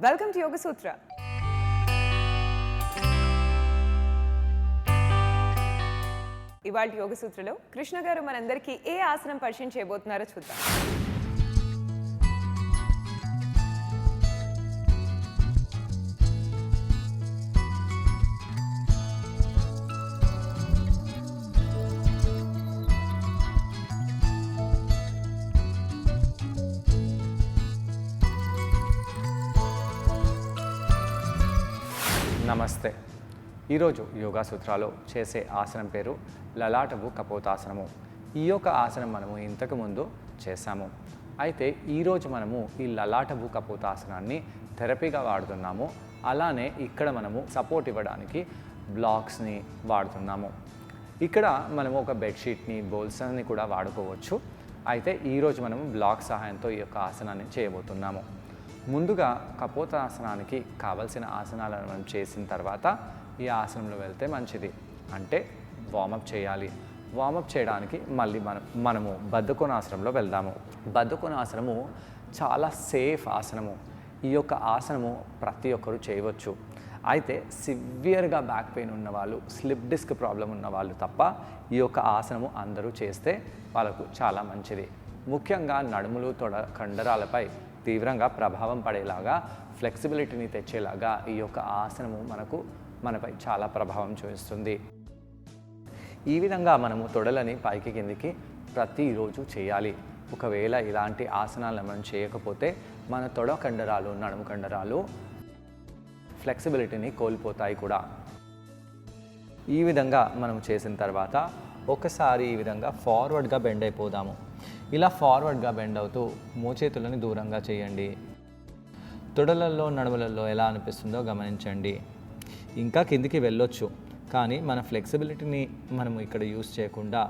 Welcome to యోగ సూత్ర. ఇవాళ యోగ సూత్రలో కృష్ణ గారు మనందరికీ ఏ ఆసనం పరిచయం చేయబోతున్నారో చూద్దాం. నమస్తే. ఈరోజు యోగా సూత్రాలో చేసే ఆసనం పేరు లలాటపు కపోతాసనము. ఈ యొక్క ఆసనం మనము ఇంతకుముందు చేశాము. అయితే ఈరోజు మనము ఈ లలాటపు కపోతాసనాన్ని థెరపీగా వాడుతున్నాము. అలానే ఇక్కడ మనము సపోర్ట్ ఇవ్వడానికి బ్లాక్స్ని వాడుతున్నాము. ఇక్కడ మనము ఒక బెడ్షీట్ని, బోల్స్ని కూడా వాడుకోవచ్చు. అయితే ఈరోజు మనము బ్లాక్ సహాయంతో ఈ యొక్క ఆసనాన్ని చేయబోతున్నాము. ముందుగా కపోతాసనానికి కావలసిన ఆసనాలను మనం చేసిన తర్వాత ఈ ఆసనంలో వెళ్తే మంచిది. అంటే వార్మప్ చేయాలి. వార్మప్ చేయడానికి మళ్ళీ మనము బద్ధకోణాసనంలో వెళ్దాము. బద్ధకోణాసనము చాలా సేఫ్ ఆసనము. ఈ యొక్క ఆసనము ప్రతి ఒక్కరూ చేయవచ్చు. అయితే సివియర్గా బ్యాక్ పెయిన్ ఉన్నవాళ్ళు, స్లిప్ డిస్క్ ప్రాబ్లం ఉన్నవాళ్ళు తప్ప ఈ యొక్క ఆసనము అందరూ చేస్తే వాళ్ళకు చాలా మంచిది. ముఖ్యంగా నడుములు, తొడ కండరాలపై తీవ్రంగా ప్రభావం పడేలాగా, ఫ్లెక్సిబిలిటీని తెచ్చేలాగా ఈ యొక్క ఆసనము మనపై చాలా ప్రభావం చూపిస్తుంది. ఈ విధంగా మనము తొడలని పైకి కిందికి ప్రతిరోజు చేయాలి. ఒకవేళ ఇలాంటి ఆసనాలను మనం చేయకపోతే మన తొడ కండరాలు, నడుము కండరాలు ఫ్లెక్సిబిలిటీని కోల్పోతాయి కూడా. ఈ విధంగా మనం చేసిన తర్వాత ఒకసారి ఈ విధంగా ఫార్వర్డ్గా బెండ్ అయిపోదాము. ఇలా ఫార్వర్డ్గా బెండ్ అవుతూ మోచేతులని దూరంగా చేయండి. తొడలలో, నడుములలో ఎలా అనిపిస్తుందో గమనించండి. ఇంకా కిందికి వెళ్ళొచ్చు, కానీ మన ఫ్లెక్సిబిలిటీని మనము ఇక్కడ యూస్ చేయకుండా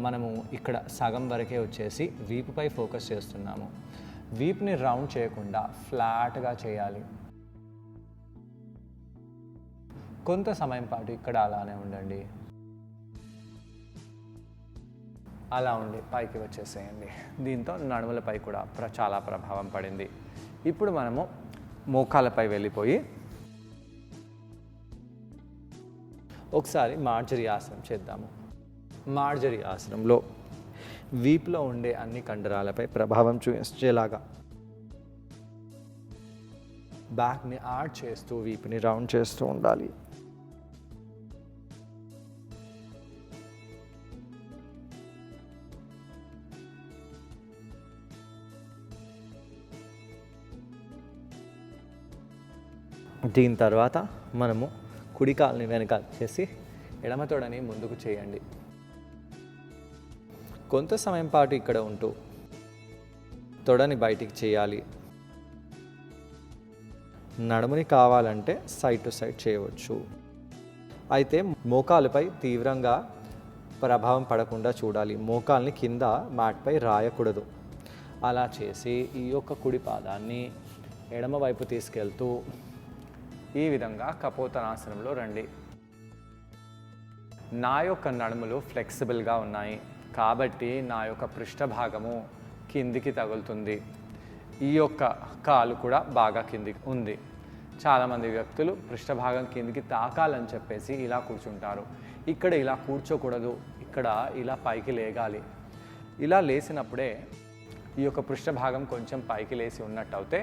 మనము ఇక్కడ సగం వరకే వచ్చేసి వీపుపై ఫోకస్ చేస్తున్నాము. వీపుని రౌండ్ చేయకుండా ఫ్లాట్గా చేయాలి. కొంత సమయం పాటు ఇక్కడ అలానే ఉండండి. అలా ఉండి పైకి వచ్చేసేయండి. దీంతో నడుములపై కూడా చాలా ప్రభావం పడింది. ఇప్పుడు మనము మోకాళ్ళపై వెళ్ళిపోయి ఒకసారి మార్జరీ ఆసనం చేద్దాము. మార్జరీ ఆసనంలో వీపులో ఉండే అన్ని కండరాలపై ప్రభావం చూపించేలాగా బ్యాక్ని ఆర్చ్ చేస్తూ వీపుని రౌండ్ చేస్తూ ఉండాలి. దీని తర్వాత మనము కుడి కాలుని వెనకాల చేసి ఎడమ తొడని ముందుకు చేయండి. కొంత సమయం పాటు ఇక్కడ ఉంటూ తొడని బయటికి చేయాలి. నడుముని కావాలంటే సైడ్ టు సైడ్ చేయవచ్చు. అయితే మోకాలుపై తీవ్రంగా ప్రభావం పడకుండా చూడాలి. మోకాల్ని కింద మ్యాట్పై రాయకూడదు. అలా చేసి ఈ యొక్క కుడి పాదాన్ని ఎడమ వైపు తీసుకెళ్తూ ఈ విధంగా కపోతాసనంలో రండి. నా యొక్క నడుములు ఫ్లెక్సిబుల్గా ఉన్నాయి కాబట్టి నా యొక్క పృష్ఠభాగము కిందికి తగులుతుంది. ఈ యొక్క కాలు కూడా బాగా కిందికి ఉంది. చాలామంది వ్యక్తులు పృష్ఠభాగం కిందికి తాకాలని చెప్పేసి ఇలా కూర్చుంటారు. ఇక్కడ ఇలా కూర్చోకూడదు. ఇక్కడ ఇలా పైకి లేగాలి. ఇలా లేసినప్పుడే ఈ యొక్క పృష్ఠభాగం కొంచెం పైకి లేసి ఉన్నట్టు అయితే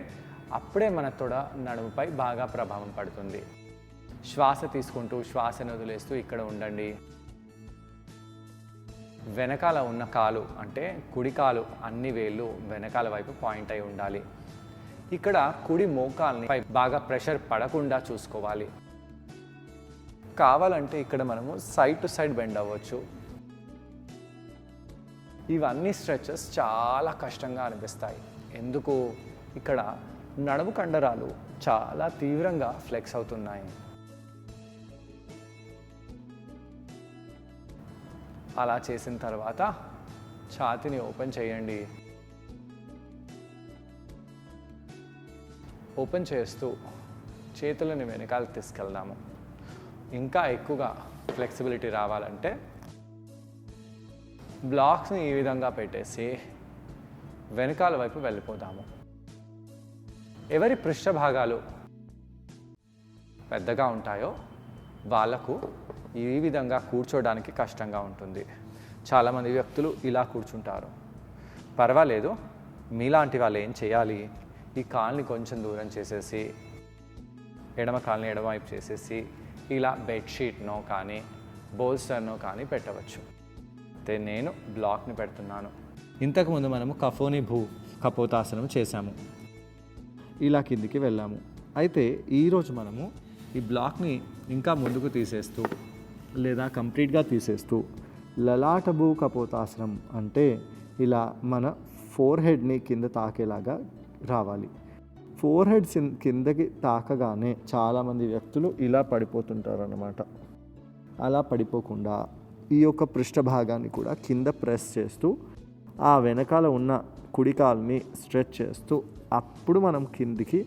అప్పుడే మన తొడ నడుముపై బాగా ప్రభావం పడుతుంది. శ్వాస తీసుకుంటూ శ్వాసను వదిలేస్తూ ఇక్కడ ఉండండి. వెనకాల ఉన్న కాలు అంటే కుడి కాలు అన్ని వేళ్ళు వెనకాల వైపు పాయింట్ అయి ఉండాలి. ఇక్కడ కుడి మోకాల్ని పై బాగా ప్రెషర్ పడకుండా చూసుకోవాలి. కావాలంటే ఇక్కడ మనము సైడ్ టు సైడ్ బెండ్ అవ్వచ్చు. ఇవన్నీ స్ట్రెచెస్ చాలా కష్టంగా అనిపిస్తాయి. ఎందుకు? ఇక్కడ నడుము కండరాలు చాలా తీవ్రంగా ఫ్లెక్స్ అవుతున్నాయి. అలా చేసిన తర్వాత ఛాతీని ఓపెన్ చేయండి. ఓపెన్ చేస్తూ చేతులని వెనకాలకు తీసుకెళ్దాము. ఇంకా ఎక్కువగా ఫ్లెక్సిబిలిటీ రావాలంటే బ్లాక్స్ని ఈ విధంగా పెట్టేసి వెనకాల వైపు వెళ్ళిపోదాము. ఎవరి పృష్ఠ భాగాలు పెద్దగా ఉంటాయో వాళ్ళకు ఈ విధంగా కూర్చోడానికి కష్టంగా ఉంటుంది. చాలామంది వ్యక్తులు ఇలా కూర్చుంటారు. పర్వాలేదు, మీలాంటి వాళ్ళు ఏం చేయాలి, ఈ కాల్ని కొంచెం దూరం చేసేసి ఎడమ కాల్ని ఎడమవైపు చేసేసి ఇలా బెడ్షీట్నో కానీ బోల్స్టర్నో కానీ పెట్టవచ్చు. అయితే నేను బ్లాక్ని పెడుతున్నాను. ఇంతకుముందు మనము కఫోని భూ కపోతాసనం చేశాము, ఇలా కిందికి వెళ్ళాము. అయితే ఈరోజు మనము ఈ బ్లాక్ని ఇంకా ముందుకు తీసేస్తూ లేదా కంప్లీట్గా తీసేస్తూ లలాటభూ కపోతాసనం అంటే ఇలా మన ఫోర్ హెడ్ని కింద తాకేలాగా రావాలి. ఫోర్ హెడ్ కిందకి తాకగానే చాలామంది వ్యక్తులు ఇలా పడిపోతుంటారు అన్నమాట. అలా పడిపోకుండా ఈ యొక్క పృష్ఠ భాగాన్ని కూడా కింద ప్రెస్ చేస్తూ ఆ వెనకాల ఉన్న కుడి కాలుని స్ట్రెచ్ చేస్తూ అప్పుడు మనం కిందికి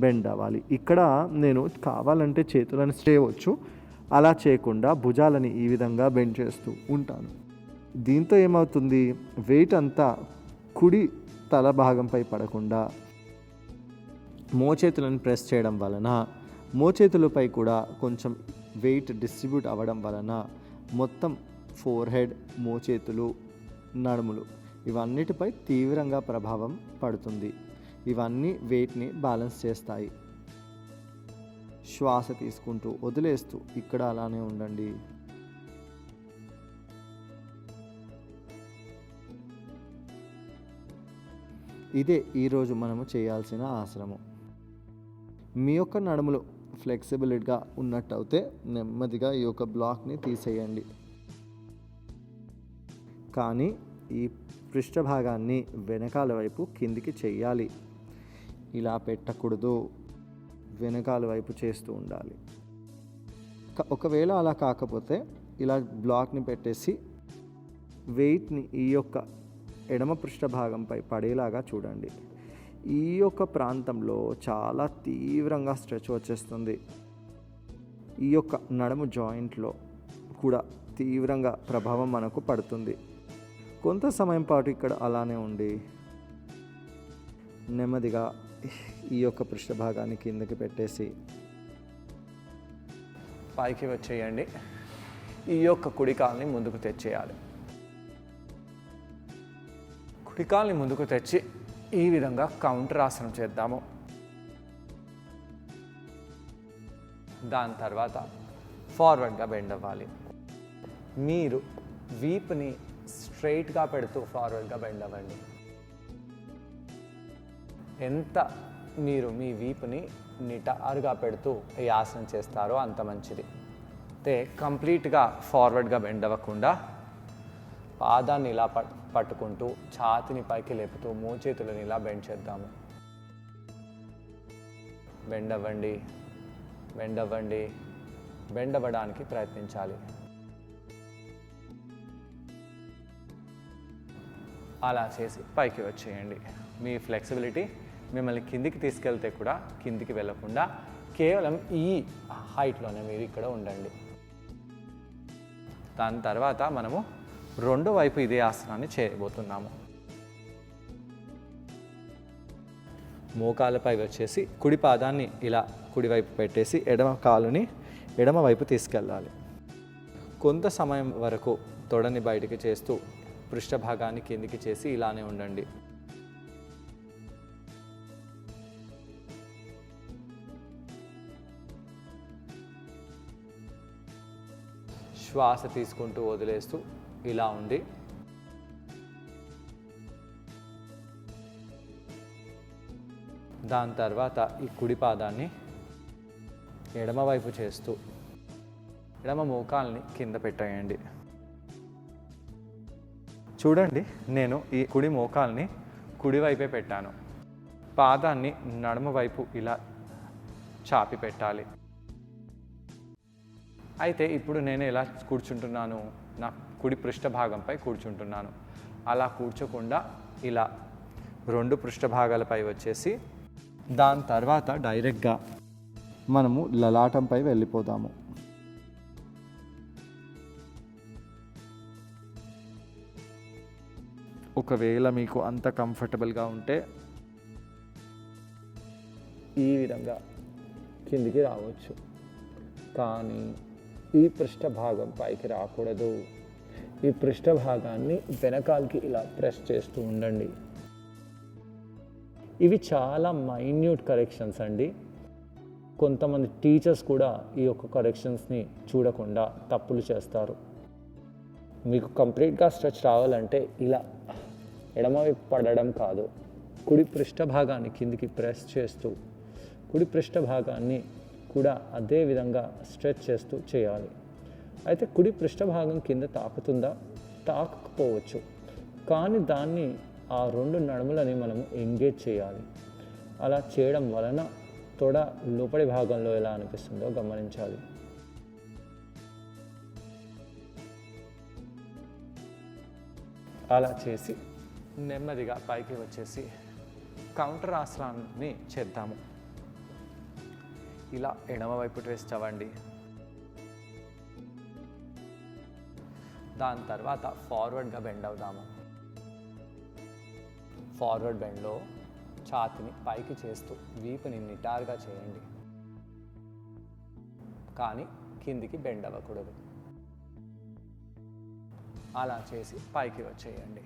బెండ్ అవ్వాలి. ఇక్కడ నేను కావాలంటే చేతులను చేయవచ్చు, అలా చేయకుండా భుజాలని ఈ విధంగా బెండ్ చేస్తూ ఉంటాను. దీంతో ఏమవుతుంది, వెయిట్ అంతా కుడి తల భాగంపై పడకుండా మోచేతులను ప్రెస్ చేయడం వలన మోచేతులపై కూడా కొంచెం వెయిట్ డిస్ట్రిబ్యూట్ అవ్వడం వలన మొత్తం ఫోర్ హెడ్, మోచేతులు, నడుములు ఇవన్నిటిపై తీవ్రంగా ప్రభావం పడుతుంది. ఇవన్నీ వెయిట్ని బ్యాలెన్స్ చేస్తాయి. శ్వాస తీసుకుంటూ వదిలేస్తూ ఇక్కడ అలానే ఉండండి. ఇదే ఈరోజు మనము చేయాల్సిన ఆసనము. మీ యొక్క నడుములు ఫ్లెక్సిబిలిటీగా ఉన్నట్టయితే నెమ్మదిగా ఈ యొక్క బ్లాక్ని తీసేయండి. కానీ ఈ పృష్ఠభాగాన్ని వెనకాల వైపు కిందికి చెయ్యాలి. ఇలా పెట్టకూడదు, వెనకాల వైపు చేస్తూ ఉండాలి. ఒకవేళ అలా కాకపోతే ఇలా బ్లాక్ని పెట్టేసి వెయిట్ని ఈ యొక్క ఎడమ పృష్ఠ భాగంపై పడేలాగా చూడండి. ఈ యొక్క ప్రాంతంలో చాలా తీవ్రంగా స్ట్రెచ్ వచ్చేస్తుంది. ఈ యొక్క నడుము జాయింట్లో కూడా తీవ్రంగా ప్రభావం మనకు పడుతుంది. కొంత సమయం పాటు ఇక్కడ అలానే ఉండి నెమ్మదిగా ఈ యొక్క పృష్ఠ భాగాన్ని కిందకి పెట్టేసి పైకి వచ్చేయండి. ఈ యొక్క కుడి కాల్ని ముందుకు తెచ్చేయాలి. కుడి కాల్ని ముందుకు తెచ్చి ఈ విధంగా కౌంటర్ ఆసనం చేద్దాము. దాని తర్వాత ఫార్వర్డ్గా బెండ్ అవ్వాలి. మీరు వీప్ని స్ట్రైట్గా పెడుతూ ఫార్వర్డ్గా బెండ్ అవ్వండి. ఎంత మీరు మీ వీపుని నిటారుగా పెడుతూ ఈ ఆసనం చేస్తారో అంత మంచిది. అయితే కంప్లీట్గా ఫార్వర్డ్గా బెండ్ అవ్వకుండా పాదాన్ని ఇలా పట్టుకుంటూ ఛాతిని పైకి లేపుతూ మోచేతులను ఇలా బెండ్ చేద్దాము. బెండ్ అవ్వండి, బెండ్ అవ్వండి, బెండ్ అవ్వడానికి ప్రయత్నించాలి. అలా చేసి పైకి వచ్చేయండి. మీ ఫ్లెక్సిబిలిటీ మిమ్మల్ని కిందికి తీసుకెళ్తే కూడా కిందికి వెళ్ళకుండా కేవలం ఈ హైట్లోనే మీరు ఇక్కడ ఉండండి. దాని తర్వాత మనము రెండో వైపు ఇదే ఆసనాన్ని చేయబోతున్నాము. మోకాళ్ళపై వచ్చేసి కుడి పాదాన్ని ఇలా కుడివైపు పెట్టేసి ఎడమ కాలుని ఎడమ వైపు తీసుకెళ్ళాలి. కొంత సమయం వరకు తొడని బయటికి చేస్తూ పృష్ఠభాగాన్ని కిందికి చేసి ఇలానే ఉండండి. శ్వాస తీసుకుంటూ వదిలేస్తూ ఇలా ఉండి దాని తర్వాత ఈ కుడి పాదాన్ని ఎడమవైపు చేస్తూ ఎడమ మోకాల్ని కింద పెట్టేయండి. చూడండి, నేను ఈ కుడి మోకాల్ని కుడివైపే పెట్టాను. పాదాన్ని నడుమ వైపు ఇలా చాపి పెట్టాలి. అయితే ఇప్పుడు నేను ఎలా కూర్చుంటున్నాను, నా కుడి పృష్ఠ భాగంపై కూర్చుంటున్నాను. అలా కూర్చోకుండా ఇలా రెండు పృష్ఠ భాగాలపై వచ్చేసి దాని తర్వాత డైరెక్ట్గా మనము లలాటంపై వెళ్ళిపోదాము. ఒకవేళ మీకు అంత కంఫర్టబుల్గా ఉంటే విధంగా కిందికి రావచ్చు. కానీ ఈ పృష్ఠ భాగం పైకి రాకూడదు. ఈ పృష్ఠ భాగాన్ని వెనకాలకి ఇలా ప్రెస్ చేస్తూ ఉండండి. ఇవి చాలా మైన్యూట్ కరెక్షన్స్ అండి. కొంతమంది టీచర్స్ కూడా ఈ యొక్క కరెక్షన్స్ని చూడకుండా తప్పులు చేస్తారు. మీకు కంప్లీట్గా స్ట్రెచ్ రావాలంటే ఇలా ఎడమవైపు పడడం కాదు, కుడి పృష్ఠ భాగాన్ని కిందికి ప్రెస్ చేస్తూ కుడి పృష్ఠ భాగాన్ని కూడా అదే విధంగా స్ట్రెచ్ చేస్తూ చేయాలి. అయితే కుడి పృష్ఠ భాగం కింద తాకుతుందా? తాకకపోవచ్చు. కానీ దాన్ని ఆ రెండు నడుములని మనము ఎంగేజ్ చేయాలి. అలా చేయడం వలన తొడ లోపలి భాగంలో ఎలా అనిపిస్తుందో గమనించాలి. అలా చేసి నెమ్మదిగా పైకి వచ్చేసి కౌంటర్ ఆసనాన్ని చేద్దాము. ఇలా ఎడమవైపు ట్విస్ట్ అవ్వండి. దాని తర్వాత ఫార్వర్డ్గా బెండ్ అవుదాము. ఫార్వర్డ్ బెండ్లో ఛాతిని పైకి చేస్తూ వీపుని నిటారుగా చేయండి, కానీ కిందికి బెండ్ అవ్వకూడదు. అలా చేసి పైకి వచ్చేయండి.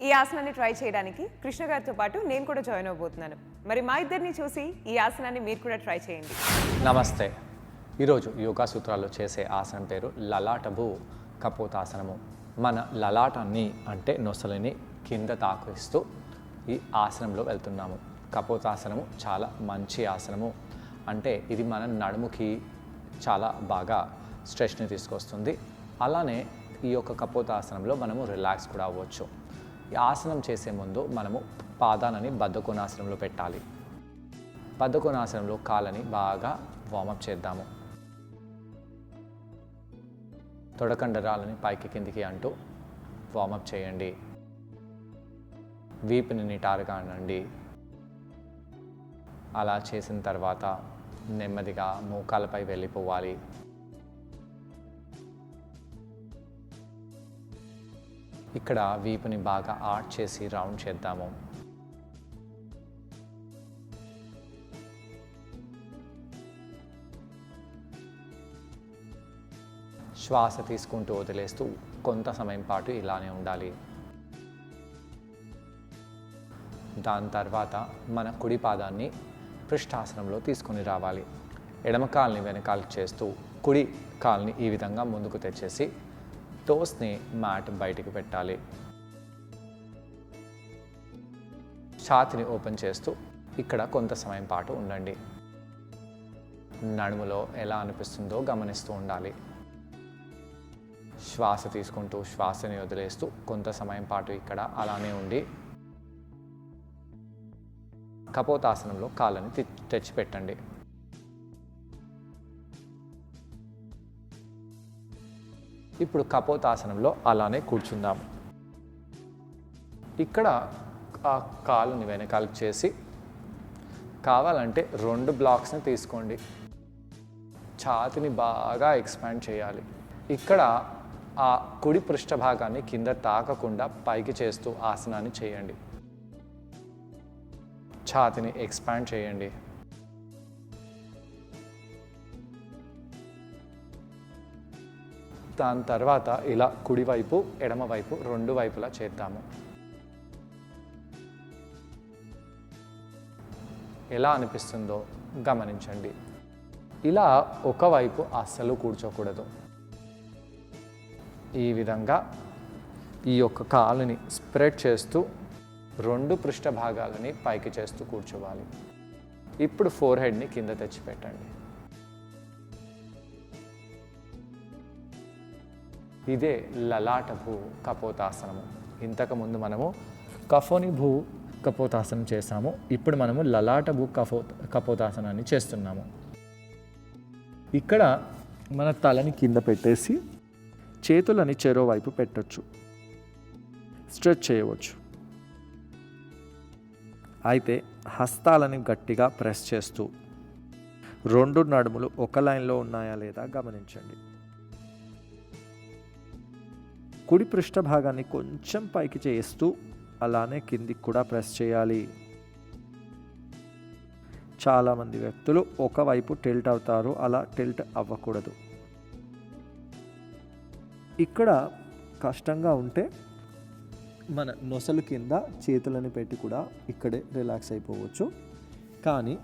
ఈ ఆసనాన్ని ట్రై చేయడానికి కృష్ణ గారితో పాటు నేను కూడా జాయిన్ అవబోతున్నాను. మరి మా ఇద్దరిని చూసి ఈ ఆసనాన్ని మీరు కూడా ట్రై చేయండి. నమస్తే. ఈరోజు యోగా సూత్రాల్లో చేసే ఆసనం పేరు లలాటభు కపోతాసనము. మన లలాటాన్ని అంటే నొసలిని కింద తాకిస్తూ ఈ ఆసనంలో వెళ్తున్నాము. కపోతాసనము చాలా మంచి ఆసనము. అంటే ఇది మన నడుముకి చాలా బాగా స్ట్రెచ్ని తీసుకొస్తుంది. అలానే ఈ యొక్క కపోతాసనంలో మనము రిలాక్స్ కూడా అవ్వచ్చు. ఈ ఆసనం చేసే ముందు మనము పాదాలని బద్ధకోణాసనంలో పెట్టాలి. బద్ధకోణాసనంలో కాళ్ళని బాగా వార్మప్ చేద్దాము. తొడకండరాలని పైకి కిందికి అంటూ వార్మప్ చేయండి. వీపుని నిటారుగా అనండి. అలా చేసిన తర్వాత నెమ్మదిగా మోకాలపై వెళ్ళిపోవాలి. ఇక్కడ వీపుని బాగా ఆర్చ్ చేసి రౌండ్ చేద్దాము. శ్వాస తీసుకుంటూ వదిలేస్తూ కొంత సమయం పాటు ఇలానే ఉండాలి. దాని తర్వాత మన కుడి పాదాన్ని పృష్ఠాసనంలో తీసుకొని రావాలి. ఎడమ కాల్ని వెనకాలకి చేస్తూ కుడి కాల్ని ఈ విధంగా ముందుకు తెచ్చేసి టోస్ని మ్యాట్ బయటికి పెట్టాలి. ఛాతిని ఓపెన్ చేస్తూ ఇక్కడ కొంత సమయం పాటు ఉండండి. నడుములో ఎలా అనిపిస్తుందో గమనిస్తూ ఉండాలి. శ్వాస తీసుకుంటూ శ్వాసని వదిలేస్తూ కొంత సమయం పాటు ఇక్కడ అలానే ఉండి కపోతాసనంలో కాళ్ళని తెచ్చిపెట్టండి. ఇప్పుడు కపోతాసనంలో అలానే కూర్చుందాము. ఇక్కడ ఆ కాలుని వెనకాలకు చేసి కావాలంటే 2 బ్లాక్స్ని తీసుకోండి. ఛాతిని బాగా ఎక్స్పాండ్ చేయాలి. ఇక్కడ ఆ కుడి పృష్ఠ భాగాన్ని కింద తాకకుండా పైకి చేస్తూ ఆసనాన్ని చేయండి. ఛాతిని ఎక్స్పాండ్ చేయండి. దాని తర్వాత ఇలా కుడివైపు ఎడమవైపు 2 వైపులా చేద్దాము. ఎలా అనిపిస్తుందో గమనించండి. ఇలా ఒకవైపు అస్సలు కూర్చోకూడదు. ఈ విధంగా ఈ యొక్క కాలుని స్ప్రెడ్ చేస్తూ 2 పృష్ఠ భాగాలని పైకి చేస్తూ కూర్చోవాలి. ఇప్పుడు ఫోర్ హెడ్ని కింద తెచ్చిపెట్టండి. ఇదే లలాటభు కపోతాసనము. ఇంతకుముందు మనము కఫోని భూ కపోతాసనం చేసాము. ఇప్పుడు మనము లలాటభు కపోతాసనాన్ని చేస్తున్నాము. ఇక్కడ మన తలని కింద పెట్టేసి చేతులని చెరో వైపు పెట్టొచ్చు, స్ట్రెచ్ చేయవచ్చు. అయితే హస్తాలని గట్టిగా ప్రెస్ చేస్తూ 2 నడుములు ఒక లైన్లో ఉన్నాయా లేదా గమనించండి. కుడి పృష్ఠ భాగాన్ని కొంచెం పైకి చేస్తూ అలానే కిందికి కూడా ప్రెస్ చేయాలి. చాలామంది వ్యక్తులు ఒకవైపు టిల్ట్ అవుతారు, అలా టిల్ట్ అవ్వకూడదు. ఇక్కడ కష్టంగా ఉంటే మన నొసలు కింద చేతులని పెట్టి కూడా ఇక్కడే రిలాక్స్ అయిపోవచ్చు. కానీ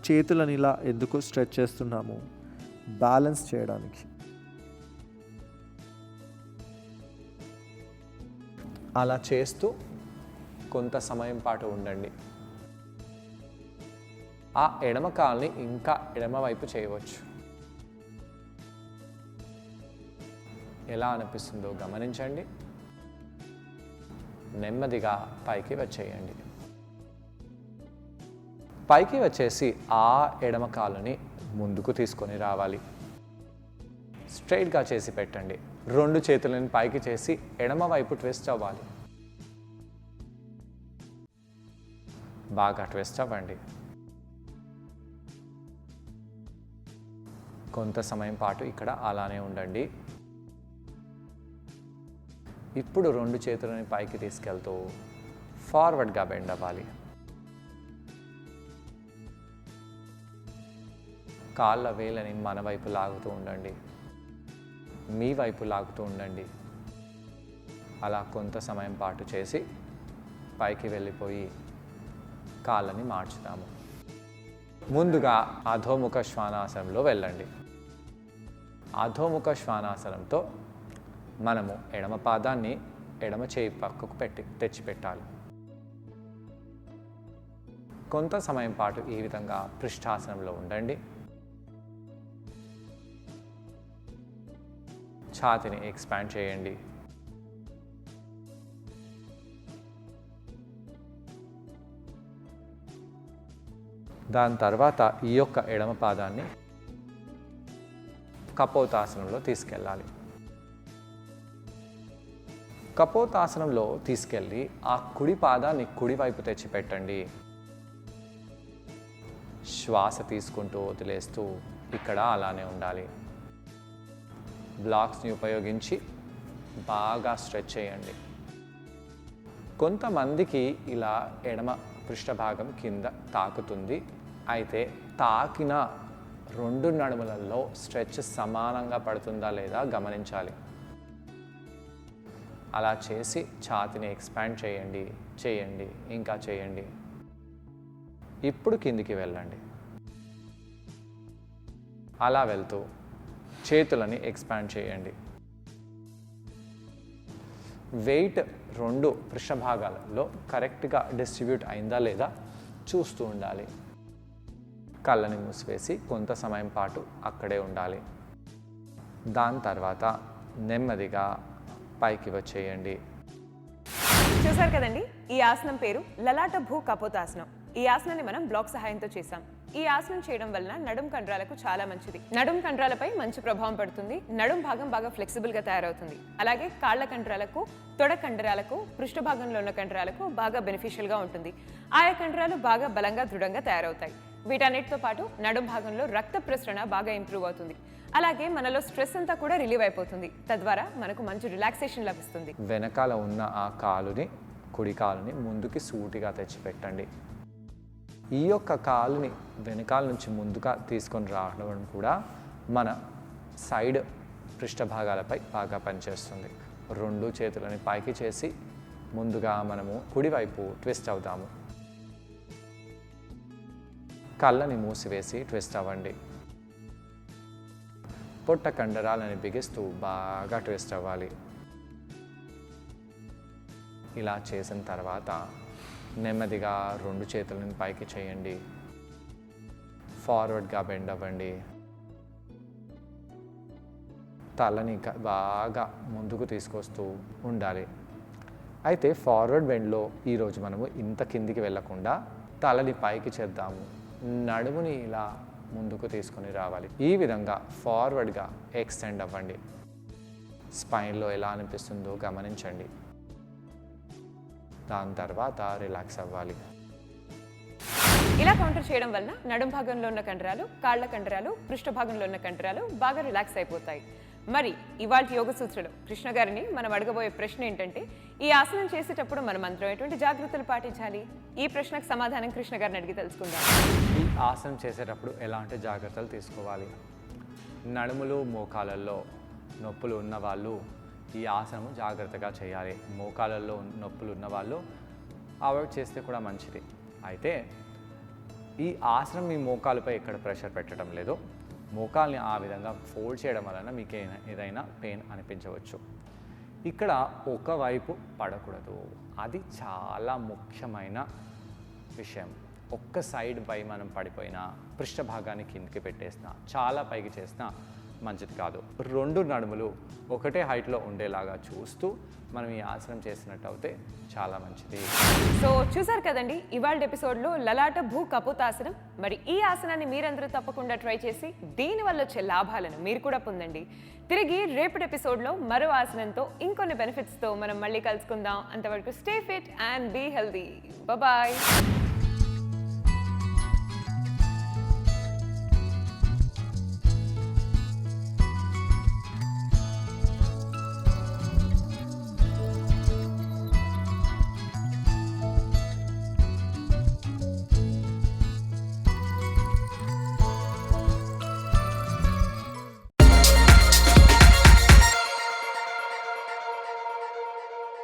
చేతులని ఇలా ఎందుకు స్ట్రెచ్ చేస్తున్నాము? బ్యాలెన్స్ చేయడానికి. అలా చేస్తూ కొంత సమయం పాటు ఉండండి. ఆ ఎడమ కాల్ని ఇంకా ఎడమ వైపు చేయవచ్చు. ఎలా అనిపిస్తుందో గమనించండి. నెమ్మదిగా పైకి వచ్చేయండి. పైకి వచ్చేసి ఆ ఎడమ కాలుని ముందుకు తీసుకొని రావాలి. స్ట్రైట్గా చేసి పెట్టండి. 2 చేతులను పైకి చేసి ఎడమ వైపు ట్విస్ట్ అవ్వాలి. బాగా ట్విస్ట్ అవ్వండి. కొంత సమయం పాటు ఇక్కడ అలానే ఉండండి. ఇప్పుడు 2 చేతులని పైకి తీసుకెళ్తూ ఫార్వర్డ్గా బెండ్ అవ్వాలి. కాళ్ళ వేలని మన వైపు లాగుతూ ఉండండి, మీ వైపు లాగుతూ ఉండండి. అలా కొంత సమయం పాటు చేసి పైకి వెళ్ళిపోయి కాళ్ళని మార్చుతాము. ముందుగా అధోముఖ శ్వానాసనంలో వెళ్ళండి. అధోముఖ శ్వానాసనంతో మనము ఎడమ పాదాన్ని ఎడమ చేయి పక్కకు తెచ్చిపెట్టాలి. కొంత సమయం పాటు ఈ విధంగా పృష్ఠాసనంలో ఉండండి. ఛాతీని ఎక్స్పాండ్ చేయండి. దాని తర్వాత ఈ యొక్క ఎడమ పాదాన్ని కపోతాసనంలో తీసుకెళ్ళాలి. కపోతాసనంలో తీసుకెళ్ళి ఆ కుడి పాదాన్ని కుడివైపు తెచ్చిపెట్టండి. శ్వాస తీసుకుంటూ వదిలేస్తూ ఇక్కడ అలానే ఉండాలి. బ్లాక్స్ని ఉపయోగించి బాగా స్ట్రెచ్ చేయండి. కొంతమందికి ఇలా ఎడమ పృష్ఠభాగం కింద తాకుతుంది. అయితే తాకిన 2 నడుములలో స్ట్రెచ్ సమానంగా పడుతుందా లేదా గమనించాలి. అలా చేసి ఛాతీని ఎక్స్పాండ్ చేయండి, ఇంకా చేయండి. ఇప్పుడు కిందికి వెళ్ళండి. అలా వెళ్తూ చేతులని ఎక్స్పాండ్ చేయండి. వెయిట్ 2 పృష్ఠభాగాలలో కరెక్ట్గా డిస్ట్రిబ్యూట్ అయిందా లేదా చూస్తూ ఉండాలి. కళ్ళని మూసివేసి కొంత సమయం పాటు అక్కడే ఉండాలి. దాని తర్వాత నెమ్మదిగా పైకి వచ్చేయండి. చూసారు కదండి, ఈ ఆసనం పేరు లలాట భూ కపోతాసనం. ఈ ఆసనాన్ని మనం బ్లాక్ సహాయంతో చేసాం. ఈ ఆసనం చేయడం వలన నడుం కండరాలకు చాలా మంచిది. నడుం కండరాలపై మంచి ప్రభావం పడుతుంది. నడుం భాగం బాగా ఫ్లెక్సిబుల్గా తయారవుతుంది. అలాగే కాళ్ళ కండరాలకు, తొడ కండరాలకు, పృష్ఠ భాగంలో ఉన్న కండరాలకు బాగా బెనిఫిషియల్గా ఉంటుంది. ఆయా కండరాలు బాగా బలంగా దృఢంగా తయారవుతాయి. వీటన్నిటితో పాటు నడుం భాగంలో రక్త ప్రసరణ బాగా ఇంప్రూవ్ అవుతుంది. అలాగే మనలో స్ట్రెస్ అంతా కూడా రిలీవ్ అయిపోతుంది. తద్వారా మనకు మంచి రిలాక్సేషన్ లభిస్తుంది. వెనకాల ఉన్న ఆ కాలుని, కుడి కాలుని ముందుకి సూటిగా తెచ్చిపెట్టండి. ఈ యొక్క కాలుని వెనకాల నుంచి ముందుగా తీసుకొని రావడం కూడా మన సైడ్ పృష్ఠభాగాలపై బాగా పనిచేస్తుంది. 2 చేతులని పైకి చేసి ముందుగా మనము కుడివైపు ట్విస్ట్ అవుతాము. కళ్ళని మూసివేసి ట్విస్ట్ అవ్వండి. పొట్ట కండరాలని బిగిస్తూ బాగా ట్విస్ట్ అవ్వాలి. ఇలా చేసిన తర్వాత నెమ్మదిగా 2 చేతులను పైకి చేయండి. ఫార్వర్డ్గా బెండ్ అవ్వండి. తలని బాగా ముందుకు తీసుకొస్తూ ఉండాలి. అయితే ఫార్వర్డ్ బెండ్లో ఈరోజు మనము ఇంత కిందికి వెళ్ళకుండా తలని పైకి చేద్దాము. నడుముని ఇలా ముందుకు తీసుకొని రావాలి. ఈ విధంగా ఫార్వర్డ్గా ఎక్స్టెండ్ అవ్వండి. స్పైన్లో ఎలా అనిపిస్తుందో గమనించండి. దాని తర్వాత రిలాక్స్ అవ్వాలి. ఇలా కౌంటర్ చేయడం వలన నడుం భాగంలో ఉన్న కండరాలు, కాళ్ళ కండరాలు, పృష్ఠ భాగంలో ఉన్న కండరాలు బాగా రిలాక్స్ అయిపోతాయి. మరి ఇవాళ యోగ సూత్రలో కృష్ణ గారిని మనం అడగబోయే ప్రశ్న ఏంటంటే, ఈ ఆసనం చేసేటప్పుడు మన మంత్రం ఎటువంటి జాగ్రత్తలు పాటించాలి? ఈ ప్రశ్నకు సమాధానం కృష్ణ గారిని అడిగి తెలుసుకుందాం. ఈ ఆసనం చేసేటప్పుడు ఎలాంటి జాగ్రత్తలు తీసుకోవాలి? నడుములు మోకాళ్ళల్లో నొప్పులు ఉన్నవాళ్ళు ఈ ఆసనము జాగ్రత్తగా చేయాలి. మోకాళ్ళల్లో నొప్పులు ఉన్నవాళ్ళు అవాయిడ్ చేస్తే కూడా మంచిది. అయితే ఈ ఆసనం మీ మోకాలుపై ఎక్కడ ప్రెషర్ పెట్టడం లేదు. మోకాల్ని ఆ విధంగా ఫోల్డ్ చేయడం వలన మీకు ఏదైనా పెయిన్ అనిపించవచ్చు. ఇక్కడ ఒకవైపు పడకూడదు. అది చాలా ముఖ్యమైన విషయం. ఒక్క సైడ్ పై మనం పడిపోయినా, పృష్ఠ భాగాన్ని కిందికి పెట్టేసినా, చాలా పైకి చేసినా మంచిది కాదు. రెండు నడుములు ఒకటే హైట్లో ఉండేలాగా చూస్తూ మనం ఈ ఆసనం చేసినట్టు అయితే చాలా మంచిది. సో చూసారు కదండి ఇవాళ ఎపిసోడ్లో లలాట భూ కపోతాసనం. మరి ఈ ఆసనాన్ని మీరందరూ తప్పకుండా ట్రై చేసి దీనివల్ల వచ్చే లాభాలను మీరు కూడా పొందండి. తిరిగి రేపటి ఎపిసోడ్లో మరో ఆసనంతో ఇంకొన్ని బెనిఫిట్స్తో మనం మళ్ళీ కలుసుకుందాం. అంతవరకు stay fit and be healthy. Bye.